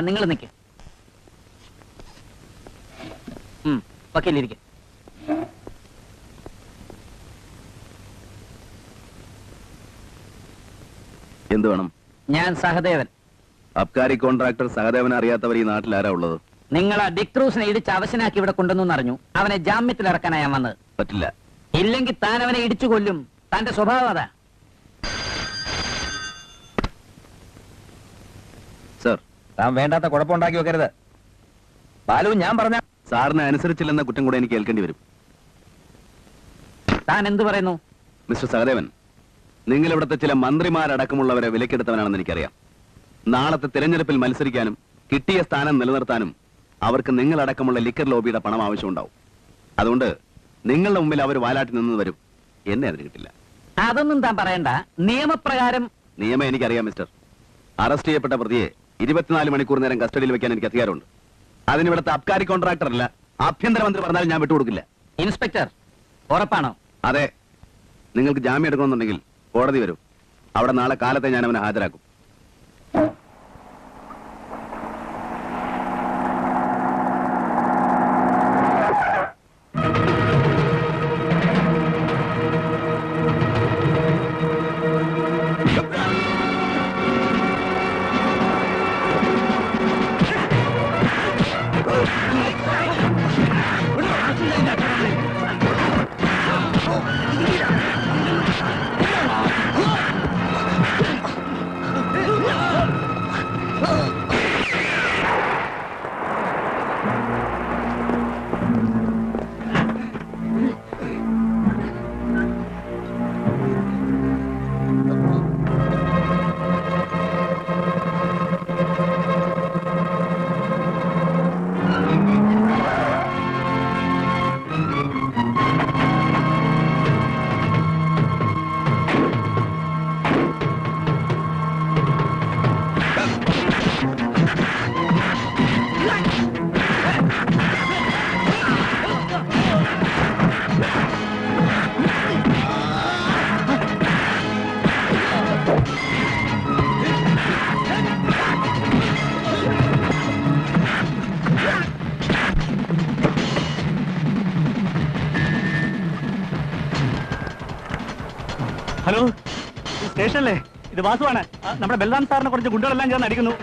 നിങ്ങൾ നിൽക്ക്. വക്കീലിരിക്കും. എന്ത് വേണം? ഞാൻ സഹദേവൻ. അബ്കാരി കോൺട്രാക്ടർ സഹദേവനെ അറിയാത്തവർ ഈ നാട്ടിൽ ആരാ ഉള്ളത്? നിങ്ങൾ ആ ഡിക്രൂസിനെ ഇടിച്ച് അവശനാക്കി ഇവിടെ കൊണ്ടുവന്നു അറിഞ്ഞു. അവനെ ജാമ്യത്തിൽ ഇറക്കാനാ ഞാൻ വന്നത്. പറ്റില്ല. ഇല്ലെങ്കിൽ താൻ അവനെ ഇടിച്ചു കൊല്ലും. തന്റെ സ്വഭാവം അതാ. സർ, താൻ വേണ്ടാത്ത കുഴപ്പമുണ്ടാക്കി വെക്കരുത്. ബാലു, ഞാൻ പറഞ്ഞ സാറിനെ അനുസരിച്ചില്ലെന്ന കുറ്റം കൂടെ എനിക്ക് ഏൽക്കേണ്ടി വരും. താൻ എന്ത് പറയുന്നു? മിസ്റ്റർ സഹദേവൻ, നിങ്ങൾ ഇവിടുത്തെ ചില മന്ത്രിമാരടക്കമുള്ളവരെ വിലക്കെടുത്തവനാണെന്ന് എനിക്കറിയാം. നാളത്തെ തിരഞ്ഞെടുപ്പിൽ മത്സരിക്കാനും കിട്ടിയ സ്ഥാനം നിലനിർത്താനും അവർക്ക് നിങ്ങളടക്കമുള്ള ലിക്കർ ലോബിയുടെ പണം ആവശ്യമുണ്ടാവും. അതുകൊണ്ട് നിങ്ങളുടെ മുമ്പിൽ അവർ വാലാട്ടി നിന്ന് വരും. എന്നെ അതിന് കിട്ടില്ല. അതൊന്നും താൻ പറയണ്ട. നിയമപ്രകാരം നിയമം എനിക്കറിയാം മിസ്റ്റർ. അറസ്റ്റ് ചെയ്യപ്പെട്ട പ്രതിയെ 24 മണിക്കൂർ നേരം കസ്റ്റഡിയിൽ വെക്കാൻ എനിക്ക് അധികാരമുണ്ട്. അതിനിവിടുത്തെ അബ്കാരി കോൺട്രാക്ടർ അല്ല, ആഭ്യന്തരമന്ത്രി പറഞ്ഞാൽ ഞാൻ വിട്ടുകൊടുക്കില്ല. ഇൻസ്പെക്ടർ, ഉറപ്പാണോ? അതെ. നിങ്ങൾക്ക് ജാമ്യം എടുക്കണമെന്നുണ്ടെങ്കിൽ കോടതി വരും. അവിടെ നാളെ കാലത്തെ ഞാൻ അവനെ ഹാജരാക്കും. ഹലോ, സ്റ്റേഷനല്ലേ? ഇത് വാസുവാണ്. നമ്മുടെ ബൽറാം സാറിനെ കുറച്ച് ഗുണ്ടകളെല്ലാം ചേർന്ന് അടിക്കുന്നു.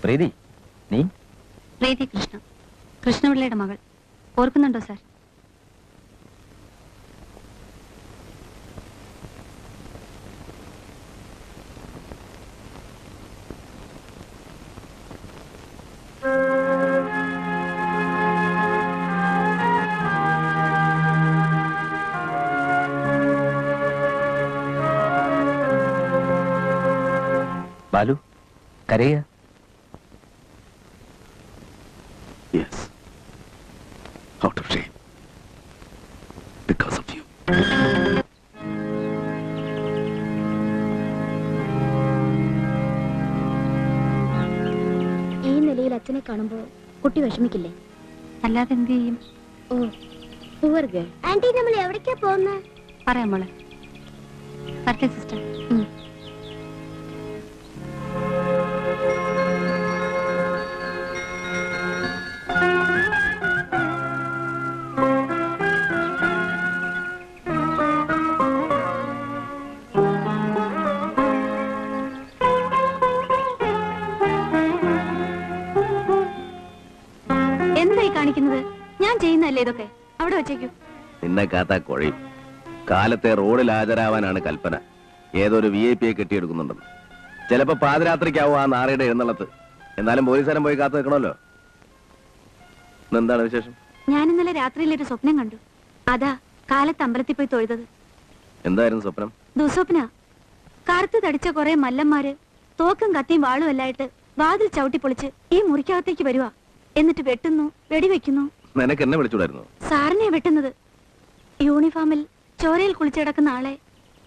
പ്രീതി, നീ? പ്രീതി കൃഷ്ണ, കൃഷ്ണപിള്ളയുടെ മകൾ. ഓർക്കുന്നുണ്ടോ സാർ? ബാലു, കരയുക? Yes. Out of shame. Because of you. ഈ നിലയിൽ അച്ഛനെ കാണുമ്പോൾ കുട്ടി വിഷമിക്കില്ലേ? അല്ലാതെ എന്ത് ചെയ്യും? ഓ, പുവർ ഗേൾ. ആന്റി, നമ്മൾ എവിടേക്കാ പോകുന്നത്? പറയാം മോളെ. വരട്ടെ സിസ്റ്റർ. കാണിക്കുന്നത്? ഞാൻ ചെയ്യുന്നല്ലേ ഇതൊക്കെ? അവിടെ വെച്ചേക്കൂ. നിന്നെ കാത്താ കുഴയും. കാലത്തെ റോഡിൽ ഹാജരാവാനാണ് കൽപ്പന. ഏതൊരു VIP യെ കെട്ടിയെടുക്കുന്നുണ്ടെന്ന്. ചിലപ്പോ പാതിരാത്രിക്കാവും ആ നാറയുടെ എഴുന്നള്ളത്ത്. എന്നാലും പോലീസുകാരൻ പോയി കാത്തു നിൽക്കണമല്ലോ. എന്താണ് വിശേഷം? ഞാൻ ഇന്നലെ രാത്രിയിൽ ഒരു സ്വപ്നം കണ്ടു. അതാ കാലത്ത് അമ്പലത്തിൽ പോയി തൊഴുതത്. എന്തായിരുന്നു സ്വപ്നം? ദുസ്വപ്ന. കറുത്ത് തടിച്ച കുറെ മല്ലന്മാര് തോക്കും കത്തിയും വാളും എല്ലായിട്ട് വാതിൽ ചവിട്ടി പൊളിച്ച് ഈ മുറിക്കകത്തേക്ക് വരുവാ. എന്നിട്ട് വെട്ടുന്നു, വെടിവെക്കുന്നു. നിനക്ക് എന്നെ വിളിച്ചൂടായിരുന്നു? സാറിനെ വെട്ടുന്നത്. യൂണിഫോമിൽ ചോരയിൽ കുളിച്ചിടക്കുന്ന ആളെ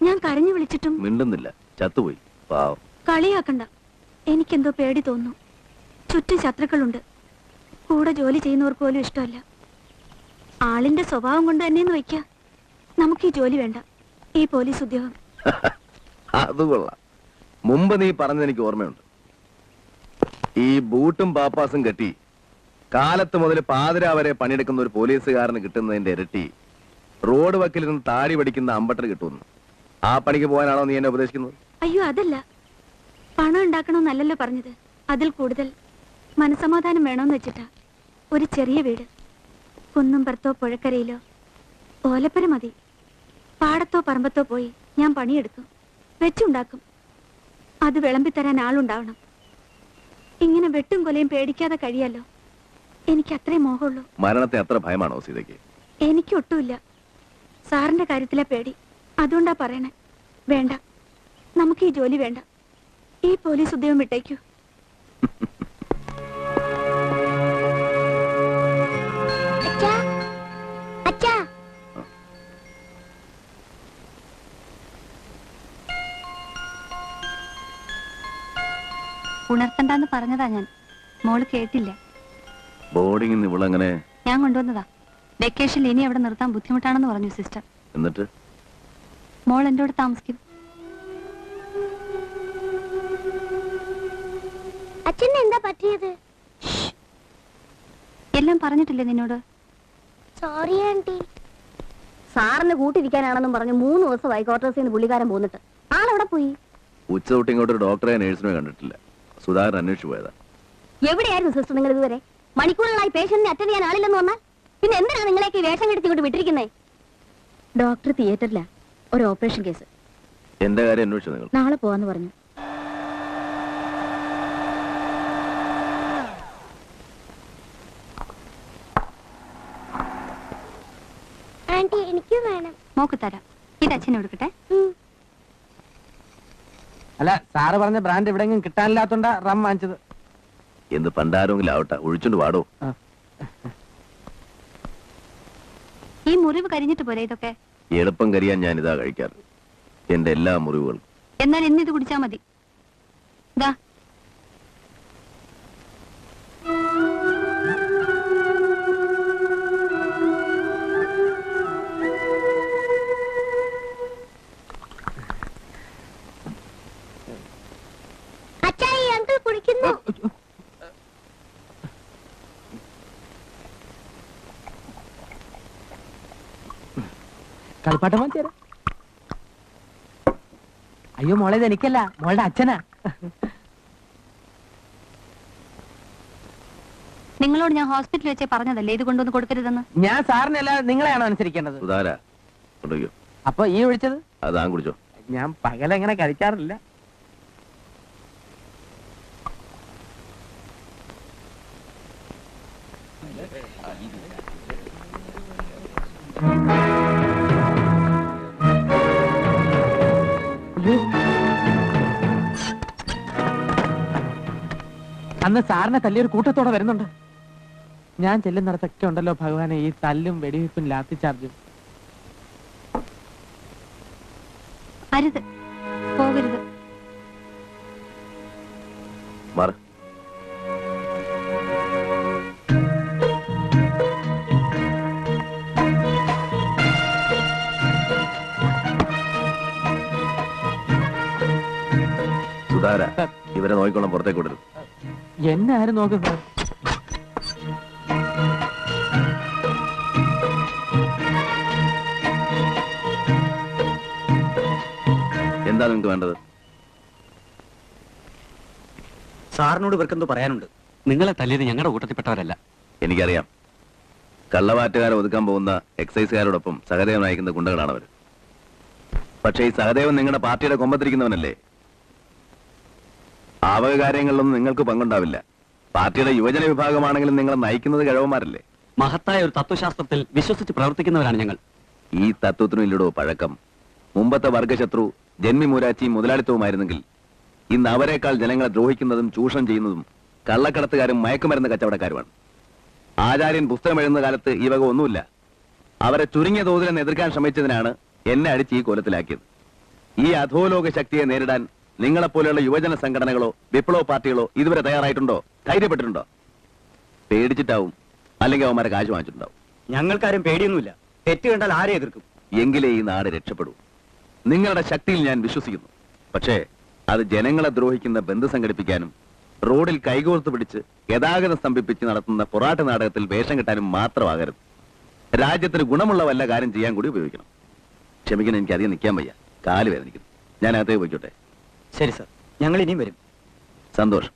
ഞാൻ കരഞ്ഞു വിളിച്ചിട്ടും മിണ്ടുന്നില്ല. ചത്തുപോയി. പാവം. കളിയാക്കണ്ട. എനിക്കെന്തോ പേടി തോന്നുന്നു. ചുറ്റും ശത്രുക്കളുണ്ട്. കൂടെ ജോലി ചെയ്യുന്നവർക്ക് പോലും ഇഷ്ടമല്ല. ആളിന്റെ സ്വഭാവം കൊണ്ട് തന്നെയെന്ന് വയ്ക്ക. നമുക്ക് ഈ ജോലി വേണ്ട, ഈ പോലീസ് ഉദ്യോഗം. അത് കൊള്ളാം. മുമ്പ് നീ പറഞ്ഞത് എനിക്ക് ഓർമ്മയുണ്ട്. ഈ ബൂട്ടും പാപ്പാസും കെട്ടി കാലത്ത് മുതൽ പാതിര വരെ പണിയെടുക്കുന്ന ഒരു പോലീസുകാരന് കിട്ടുന്നതിന്റെ ഇരട്ടി റോഡ് വക്കിൽ നിന്ന് താടി പഠിക്കുന്ന അമ്പട്ടർ കിട്ടുന്നു. ആ പണിക്ക് പോകാനാണോ നീ എന്നെ ഉപദേശിക്കുന്നത്? അയ്യോ, അതല്ല. പണം ഉണ്ടാക്കണമെന്നല്ലല്ലോ പറഞ്ഞത്. അതിൽ കൂടുതൽ മനസമാധാനം വേണമെന്ന് വെച്ചിട്ടാ. ഒരു ചെറിയ വീട്, കുന്നും പുറത്തോ പുഴക്കരയിലോ. ഓലപ്പര മതി. പാടത്തോ പറമ്പത്തോ പോയി ഞാൻ പണിയെടുക്കും, വെച്ചുണ്ടാക്കും. അത് വിളമ്പിത്തരാൻ ആളുണ്ടാവണം. ഇങ്ങനെ വെട്ടും കൊലയും പേടിക്കാതെ കഴിയാലോ. എനിക്ക് അത്രേ മോഹമുള്ളൂ. മരണത്തെ അത്ര ഭയമാണോ സീതയ്ക്ക്? എനിക്കൊട്ടുമില്ല. സാറിന്റെ കാര്യത്തിലെ പേടി. അതുകൊണ്ടാ പറയണേ. വേണ്ട, നമുക്ക് ഈ ജോലി വേണ്ട. ഈ പോലീസ് ഉദ്യോഗം വിട്ടേക്കൂ. അച്ഛാ, അച്ഛാ. ഉണർത്തണ്ടെന്ന് പറഞ്ഞതാ ഞാൻ. മോള് കേട്ടില്ല. ബോർഡിംഗിൽ നിന്ന് ഇവളെങ്ങനെ? ഞാൻ കൊണ്ടുവന്നതാ. വെക്കേഷനിൽ ഇനി അവിടെ നിർത്താൻ ബുദ്ധിമുട്ടാണെന്ന് പറഞ്ഞു സിസ്റ്റർ. എന്നിട്ട് മോൾ എന്റെ കൂടെ താമസിക്കും. അച്ഛന് എന്താ പറ്റിയത്? എല്ലാം പറഞ്ഞിട്ടില്ലേ നിന്നോട്? Sorry aunty. സാറിന് കൂട്ടിരിക്കാനാണെന്നും പറഞ്ഞു 3 ദിവസമായി ക്വാർട്ടേഴ്സിൽ നിന്ന് പുള്ളിക്കാരൻ പോന്നിട്ട്. ആളെവിടെ പോയി? ഉച്ച തൊട്ട് ഇങ്ങോട്ട് ഒരു ഡോക്ടറെ നേഴ്സിനെ കണ്ടിട്ടില്ല. സുധാകരൻ അന്വേഷിച്ചു പോയതാ. എവിടെയായിരുന്നു സിസ്റ്റർ നിങ്ങൾ ഇതുവരെ? മണിക്കൂറുകളായി പേഷ്യന്റിനെ അറ്റൻഡ് ചെയ്യാൻ ആളില്ലെന്ന് പറഞ്ഞാൽ പിന്നെ എന്തിനാണ് നിങ്ങളേക്ക് വേഷം കെടുത്തി ഇങ്ങോട്ട് വിട്ടിരിക്കുന്നേ? ഡോക്ടർ തിയേറ്ററില. ഒരു ഓപ്പറേഷൻ കേസ്. എന്റെ കാര്യം അന്വേഷിച്ചു നിങ്ങൾ? നാളെ പോവാന്ന് പറഞ്ഞു. ആന്റി എനിക്ക് വേണം. മോക്ക് തരാം. ഇത് അച്ഛനെ കൊടുക്കട്ടെ. അല്ല, സാറ് പറഞ്ഞ ബ്രാൻഡ് എവിടെയെങ്കിലും കിട്ടാനില്ലാത്തോണ്ടാ റം വാങ്ങിച്ചത്. എന്ത് പണ്ടാരെങ്കിലും ആവട്ടെ, ഒഴിച്ചോണ്ട് വാടോ. ഈ മുറിവ് കരിഞ്ഞിട്ട് പോരെ ഇതൊക്കെ? എളുപ്പം കരിയാൻ ഞാൻ ഇതാ കഴിക്കാറ്. എന്റെ എല്ലാ മുറിവുകളും. എന്നാൽ ഇന്ന് ഇത് കുടിച്ചാ മതി. ദാ. അച്ഛാ, ഈ അങ്കിൾ കുടിക്കുന്നു. കളിപ്പാട്ടം വാങ്ങിച്ചേരാ. അയ്യോ മോളെ, ഇത് എനിക്കല്ല, മോളുടെ അച്ഛനാ. നിങ്ങളോട് ഞാൻ ഹോസ്പിറ്റലിൽ വെച്ചേ പറഞ്ഞതല്ലേ ഇത് കൊണ്ടൊന്ന് കൊടുക്കരുതെന്ന്. ഞാൻ സാറിനല്ല, നിങ്ങളെയാണോ അനുസരിക്കേണ്ടത്? സുധാര കൊണ്ടുവയ്ക്കോ. അപ്പൊ ഈ ഒഴിച്ചത് അതാ കുടിച്ചോ. ഞാൻ പകലെങ്ങനെ കഴിക്കാറില്ല. അന്ന് സാറിനെ തല്ലിയൊരു കൂട്ടത്തോടെ വരുന്നുണ്ട്. ഞാൻ ചെല്ലുന്നിടത്തൊക്കെ ഉണ്ടല്ലോ ഭഗവാനെ ഈ തല്ലും വെടിവെപ്പും ലാത്തി ചാർജും. അരുത്, പോകരുത്. മാറ്. സുധാര, ഇവരെ നോക്കിക്കോണം, പുറത്തേക്ക് വിടരുത്. എന്നെ ആരും നോക്കും സാർ? എന്താ നിങ്ങൾക്ക് വേണ്ടത്? സാറിനോട് ഇവർക്കെന്തോ പറയാനുണ്ട്. നിങ്ങളെ തല്ലിയത് ഞങ്ങളുടെ കൂട്ടത്തിൽപ്പെട്ടവരല്ല. എനിക്കറിയാം. കള്ളവാറ്റുകാരെ ഒതുക്കാൻ പോകുന്ന എക്സൈസുകാരോടൊപ്പം സഹദേവൻ അയക്കുന്ന ഗുണ്ടകളാണ് അവർ. പക്ഷേ ഈ സഹദേവൻ നിങ്ങളുടെ പാർട്ടിയുടെ കൊമ്പത്തിരിക്കുന്നവനല്ലേ? ആവകാര്യങ്ങളിലൊന്നും നിങ്ങൾക്ക് പങ്കുണ്ടാവില്ല. പാർട്ടിയുടെ യുവജന വിഭാഗമാണെങ്കിലും നിങ്ങളെ നയിക്കുന്നത് കിഴവന്മാരല്ലേ? മഹത്തായ ഒരു തത്വശാസ്ത്രത്തിൽ വിശ്വസിച്ച് പ്രവർത്തിക്കുന്നവരാണ് ഞങ്ങൾ. ഈ തത്വത്തിനും ഇല്ലടോ പഴക്കം. മുമ്പത്തെ വർഗശത്രു ജന്മി മൂരാച്ചിയും മുതലാളിത്തവുമായിരുന്നെങ്കിൽ ഇന്ന് അവരെക്കാൾ ജനങ്ങളെ ദ്രോഹിക്കുന്നതും ചൂഷണം ചെയ്യുന്നതും കള്ളക്കടത്തുകാരും മയക്കുമരുന്ന് കച്ചവടക്കാരുമാണ്. ആചാര്യൻ പുസ്തകം എഴുതുന്ന കാലത്ത് ഈ വക ഒന്നുമില്ല. അവരെ ചുരുങ്ങിയ തോതിൽ എതിർക്കാൻ ശ്രമിച്ചതിനാണ് എന്നെ അടിച്ച് ഈ കോലത്തിലാക്കിയത്. ഈ അധോലോക ശക്തിയെ നേരിടാൻ നിങ്ങളെപ്പോലെയുള്ള യുവജന സംഘടനകളോ വിപ്ലവ പാർട്ടികളോ ഇതുവരെ തയ്യാറായിട്ടുണ്ടോ? ധൈര്യപ്പെട്ടിട്ടുണ്ടോ? പേടിച്ചിട്ടാവും, അല്ലെങ്കിൽ അവന്മാരെ കാശ് വാങ്ങിച്ചിട്ടുണ്ടാവും. ഞങ്ങൾക്കാരും പേടിയൊന്നുമില്ല. തെറ്റ് കണ്ടാൽ ആരെ എതിർക്കും? എങ്കിലേ ഈ നാട് രക്ഷപ്പെടൂ. നിങ്ങളുടെ ശക്തിയിൽ ഞാൻ വിശ്വസിക്കുന്നു. പക്ഷേ അത് ജനങ്ങളെ ദ്രോഹിക്കുന്ന ബന്ധം സംഘടിപ്പിക്കാനും റോഡിൽ കൈകോർത്ത് പിടിച്ച് ഗതാഗതം സ്തംഭിപ്പിച്ച് നടത്തുന്ന പൊറാട്ട് നാടകത്തിൽ വേഷം കെട്ടാനും മാത്രമാകരുത്. രാജ്യത്തിന് ഗുണമുള്ള വല്ല കാര്യം ചെയ്യാൻ കൂടി ഉപയോഗിക്കണം. ക്ഷമിക്കണം, എനിക്ക് അധികം നിൽക്കാൻ വയ്യ, കാല് വേദനിക്കുന്നു. ഞാൻ അകത്തേക്ക് പോയിക്കോട്ടെ? ശരി സർ, ഞങ്ങൾ ഇനിയും വരും. സന്തോഷം.